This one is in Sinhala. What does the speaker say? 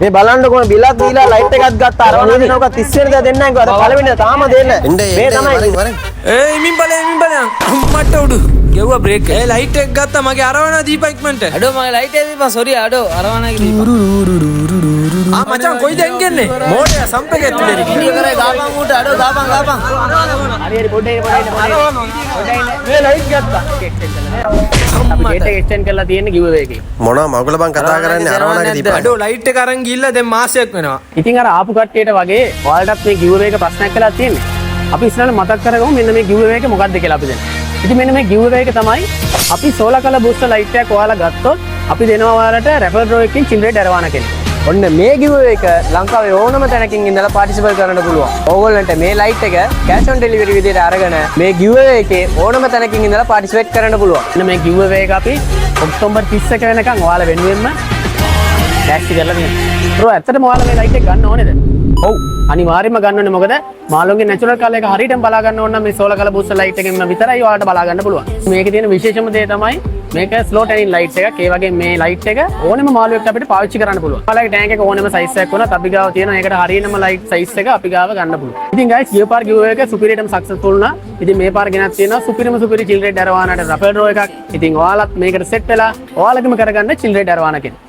මේ බලන්නකො බිලක් දීලා ලයිට් එකක් ගත්ත අරවන දෙනවක 30 වෙනිදා දෙන්නයි කිව්වා. අර පළවෙනිදා තාම දෙන්න. මේ තමයි. ඉමින් බලයන් අම්මට උඩු. ගෙව්වා බ්‍රේක්. ලයිට් එක ගත්තා මගේ අරවන දීපා ඉක්මනට. අඩෝ මගේ ලයිට් එක දීපා සෝරි අඩෝ අරවනගේ දීපා. මචං කොයිද එංගෙන්නේ? මෝඩයා සම්පකේ ඇතුලේ. ඉන්නේ කරේ ගාපන් උට අඩෝ ගාපන්. හරි පොඩේ මේ ලයිට් ගත්තා. අපි ගේට් එක එක්ස්ටෙන්ඩ් කරලා තියෙන්නේ ගිව් අවේ එකේ. මොනවා මගුල බං කතා කරන්නේ අරවනගේ දීපා. අඩෝ ලයිට් එක අරන් ගිහිල්ලා දැන් මාසයක් වෙනවා. ඉතින් අර ආපු කට්ටියට වගේ ඔයාලටත් මේ ගිව් අවේ එක ප්‍රශ්නයක් කළා තියෙන්නේ. අපි ඉස්සරහට මතක් කරගමු මෙන්න මේ ගිව් අවේ එක මොකක්ද කියලා අපි දැන්. ඉතින් මෙන්න මේ ගිව් අවේ එක තමයි අපි සෝලාර් කලර් බූස්ටර් ලයිට් එකක් ඔයාලා ගත්තොත් අපි දෙනවා ඔයාලට රැපර් ඩ්‍රෝ එකකින් චිල්ඩ්‍රන් අරවන කෙනෙක්. ඔන්න මේ ගිව් අවේ එක ලංකාවේ ඕනම තැනකින් ඉඳලා පාටිසිපේට් කරන්න පුළුවන්. ඕගොල්ලන්ට මේ ලයිට් එක කැෂ් ඔන් ඩෙලිවරි විදිහට අරගෙන මේ ගිව් අවේ එකේ ඕනම තැනකින් ඉඳලා පාටිසිපේට් කරන්න පුළුවන්. මෙන්න මේ ගිව් අවේ එක අපි ඔක්තෝබර් 31 වෙනකන් ඔයාලා වෙනුවෙන්ම ටැක්සි කරලා තියෙනවා. බ්‍රෝ ඇත්තටම ඔයාලා මේ ලයිට් එක ගන්න ඕනේද? ඔව් අනිවාර්යයෙන්ම ගන්න ඕනේ. මොකද මාළුන්ගේ නැචරල් කලර් එක හරියටම බලා ගන්න ඕන නම් මේ සෝලාර් කලර් බූස්ටර් ලයිට් එකෙන් විතරයි ඔයාලට බලා ගන්න පුළුවන්. මේකේ තියෙන විශේෂම දේ තමයි මේක ස්ලෝ ටැනින් ලයිට් එකක්. ඒ වගේ මේ ලයිට් එක ඕනෙම මාළුවෙක්ට අපිට පාවිච්චි කරන්න පුළුවන්. ඔයාලගේ ටැංක් එක ඕනෙම සයිස් එකක් වුණත් අපි ගාව තියෙන ඒකට හරියනම ලයිට් සයිස් එක අපි ගාව ගන්න පුළුවන්. ඉතින් ගයිස් ගිය පාර ගිව් එක සුපිරියටම සක්සස්ෆුල් වුණා. ඉතින් මේ පාර ගෙනත් තියෙනවා සුපිරි චිල්ඩ්‍රන් අරවානට රැපර් ඩ්‍රෝ එකක්. ඉතින් ඔයාලත් මේකට සෙට් වෙලා ඔයාලගේම කරගන්න චිල්ඩ්‍රන් අරවාන කෙනෙක්.